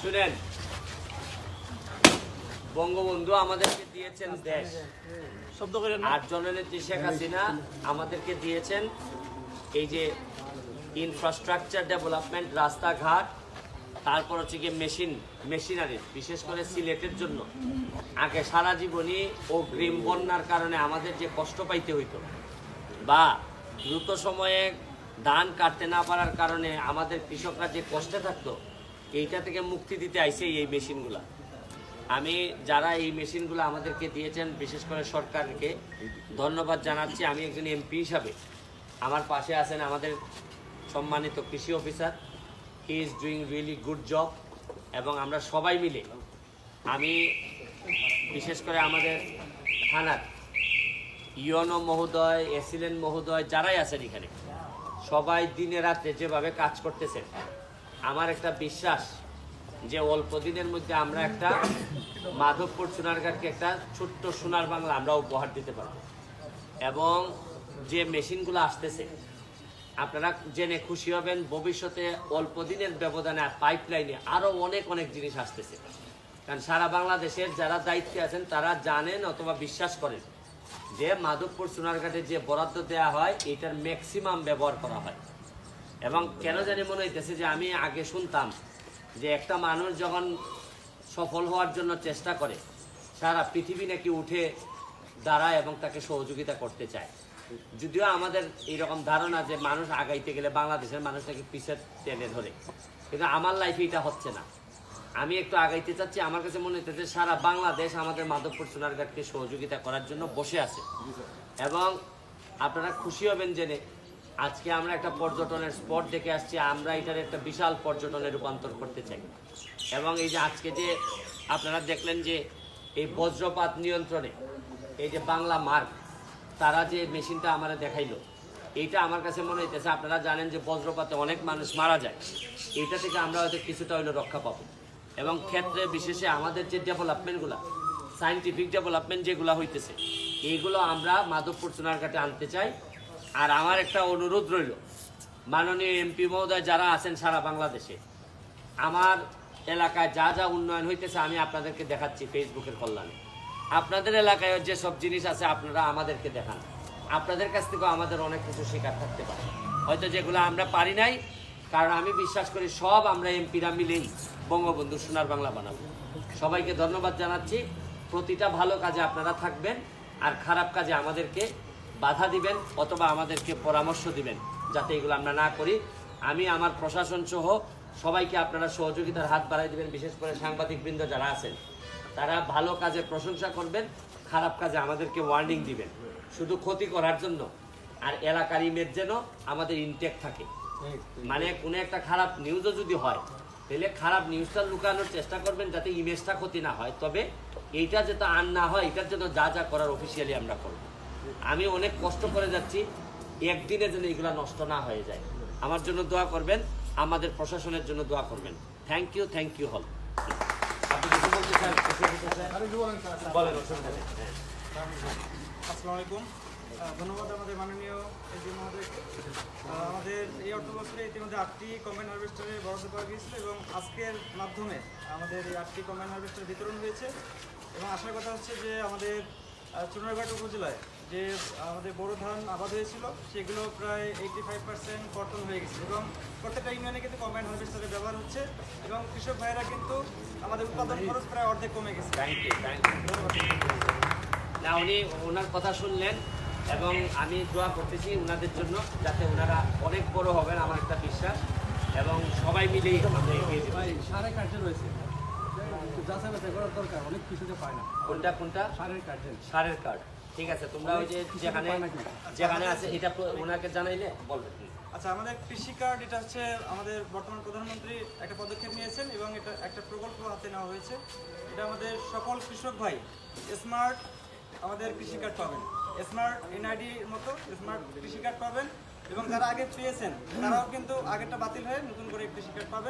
শুনেন, বঙ্গবন্ধু আমাদেরকে দিয়েছেন দেশ, আর জননেত্রী শেখ হাসিনা আমাদেরকে দিয়েছেন এই যে ইনফ্রাস্ট্রাকচার ডেভেলপমেন্ট, রাস্তাঘাট, তারপর হচ্ছে গিয়ে মেশিনারি, বিশেষ করে সিলেটের জন্য। আগে সারা জীবনই অগ্রিম বন্যার কারণে আমাদের যে কষ্ট পাইতে হইতো, বা দ্রুত সময়ে ধান কাটতে না পারার কারণে আমাদের কৃষকরা যে কষ্টে থাকতো, এইটা থেকে মুক্তি দিতে আইছে এই মেশিনগুলা। আমি যারা এই মেশিনগুলো আমাদেরকে দিয়েছেন, বিশেষ করে সরকারকে ধন্যবাদ জানাচ্ছি। আমি একজন এমপি হিসাবে, আমার পাশে আছেন আমাদের সম্মানিত কৃষি officer, he is doing really good job. এবং আমরা সবাই মিলে, আমি বিশেষ করে আমাদের থানার ইউএনও মহোদয়, এসিলেন মহোদয়, যারাই আছেন এখানে, সবাই দিনে রাত্রে যেভাবে কাজ করতেছেন, আমার একটা বিশ্বাস যে অল্প দিনের মধ্যে আমরা একটা মাধবপুর সোনারঘাটকে একটা ছোট্ট সোনার বাংলা আমরা উপহার দিতে পারবো। এবং যে মেশিনগুলো আসতেছে, আপনারা জেনে খুশি হবেন, ভবিষ্যতে অল্প দিনের ব্যবধানে পাইপলাইনে আরও অনেক অনেক জিনিস আসতেছে। কারণ সারা বাংলাদেশের যারা দায়িত্বে আছেন তারা জানেন অথবা বিশ্বাস করেন যে মাধবপুর সোনারঘাটে যে বরাদ্দ দেওয়া হয়, এটার ম্যাক্সিমাম ব্যবহার করা হয়। এবং কেন জানি মনে হইতেছে যে আমি আগে শুনতাম যে একটা মানুষ যখন সফল হওয়ার জন্য চেষ্টা করে, সারা পৃথিবী নাকি উঠে দাঁড়ায় এবং তাকে সহযোগিতা করতে চায়। যদিও আমাদের এইরকম ধারণা যে মানুষ আগাইতে গেলে বাংলাদেশের মানুষ নাকি পিছের টেনে ধরে, কিন্তু আমার লাইফে এটা হচ্ছে না। আমি একটু আগাইতে চাচ্ছি। আমার কাছে মনে হইতেছে সারা বাংলাদেশ আমাদের মাধবপুর সোনারঘাটকে সহযোগিতা করার জন্য বসে আছে। এবং আপনারা খুশি হবেন জেনে, আজকে আমরা একটা পর্যটনের স্পট দেখে আসছি, আমরা এটার একটা বিশাল পর্যটনে রূপান্তর করতে চাই। এবং এই যে আজকে যে আপনারা দেখলেন যে এই বজ্রপাত নিয়ন্ত্রণে এই যে বাংলা মার্ক, তারা যে মেশিনটা আমরা দেখাইলো, এইটা আমার কাছে মনে হইতেছে, আপনারা জানেন যে বজ্রপাতে অনেক মানুষ মারা যায়, এইটা থেকে আমরা হয়তো কিছুটা হইলে রক্ষা পাবো। এবং ক্ষেত্রে বিশেষে আমাদের যে ডেভেলপমেন্টগুলো, সায়েন্টিফিক ডেভেলপমেন্ট যেগুলো হইতেছে, এইগুলো আমরা মাধবপুর সোনারঘাটে আনতে চাই। আর আমার একটা অনুরোধ রইল, মাননীয় এমপি মহোদয় যারা আছেন সারা বাংলাদেশে, আমার এলাকায় যা যা উন্নয়ন হইতেছে আমি আপনাদেরকে দেখাচ্ছি ফেসবুকের কল্যাণে। আপনাদের এলাকায় যে সব জিনিস আছে আপনারা আমাদেরকে দেখান। আপনাদের কাছ থেকেও আমাদের অনেক কিছু শেখার থাকতে পারে, হয়তো যেগুলো আমরা পারি নাই। কারণ আমি বিশ্বাস করি সব আমরা এমপিরা মিলেই বঙ্গবন্ধু সোনার বাংলা বানাবো। সবাইকে ধন্যবাদ জানাচ্ছি। প্রতিটা ভালো কাজে আপনারা থাকবেন, আর খারাপ কাজে আমাদেরকে বাধা দিবেন অথবা আমাদেরকে পরামর্শ দিবেন যাতে এগুলো আমরা না করি। আমি আমার প্রশাসন সহ সবাইকে আপনারা সহযোগিতার হাত বাড়াই দিবেন। বিশেষ করে সাংবাদিকবৃন্দ যারা আছেন, তারা ভালো কাজে প্রশংসা করবেন, খারাপ কাজে আমাদেরকে ওয়ার্নিং দিবেন, শুধু ক্ষতি করার জন্য। আর এলাকার ইমেজ যেন আমাদের ইনটেক থাকে। মানে কোনো একটা খারাপ নিউজও যদি হয়, তাহলে খারাপ নিউজটা লুকানোর চেষ্টা করবেন যাতে ইমেজটা ক্ষতি না হয়। তবে এইটা যাতে আর না হয়, এটার জন্য যা যা করার অফিসিয়ালি আমরা করব। আমি অনেক কষ্ট করে যাচ্ছি, একদিনে যেন এগুলো নষ্ট না হয়ে যায়। আমার জন্য দোয়া করবেন, আমাদের প্রশাসনের জন্য দোয়া করবেন। থ্যাংক ইউ হল। আপনি কিছু বলতে চান? বলেন। আসসালামু আলাইকুম। ধন্যবাদ আমাদের মাননীয় এমপি মহোদয়কে। আমাদের এই অর্থ বছরে ইতিমধ্যে 8টি কম্বাইন হারভেস্টারের বরাদ্দ পাওয়া গিয়েছিল এবং আজকের মাধ্যমে আমাদের এই 8টি কম্বাইন হারভেস্টার বিতরণ হয়েছে। এবং আশার কথা হচ্ছে যে আমাদের চুনারঘাট উপজেলায় যে আমাদের বোরো ধান আবাদ হয়েছিল, সেগুলো প্রায় 85% কর্তন হয়ে গেছে এবং প্রত্যেকটা ইউনিয়নে কিন্তু কম্বাইন হারভেস্টারের ব্যবহার হচ্ছে এবং কৃষক ভাইয়েরা কিন্তু আমাদের উৎপাদন খরচ প্রায় অর্ধেক কমে গেছে। Thank you. না, উনি ওনার কথা শুনলেন এবং আমি দোয়া করতেছি ওনাদের জন্য, যাতে ওনারা অনেক বড় হবেন, আমার একটা বিশ্বাস। এবং সবাই মিলেই আমরা এগিয়ে যাবো। সারের কার্ডে রয়েছে, যাচাই বাছাই করার দরকার, অনেক কিছুতে পায় না। কোনটা? সারের কার্ড। সারের কার্ড ঠিক আছে, তোমরা ওই যে যেখানে আছে এটা ওনাকে জানাইলে বলবে। আচ্ছা, আমাদের কৃষি কার্ড এটা হচ্ছে আমাদের বর্তমান প্রধানমন্ত্রী একটা পদক্ষেপ নিয়েছেন এবং এটা একটা প্রকল্প হাতে নেওয়া হয়েছে। এটা আমাদের সকল কৃষক ভাই স্মার্ট আমাদের কৃষি কার্ড পাবেন, স্মার্ট এনআইডির মতো স্মার্ট কৃষি কার্ড পাবেন এবং যারা আগে পেয়েছেন তারাও কিন্তু আগেরটা বাতিল হয়ে নতুন করে কৃষি কার্ড পাবেন।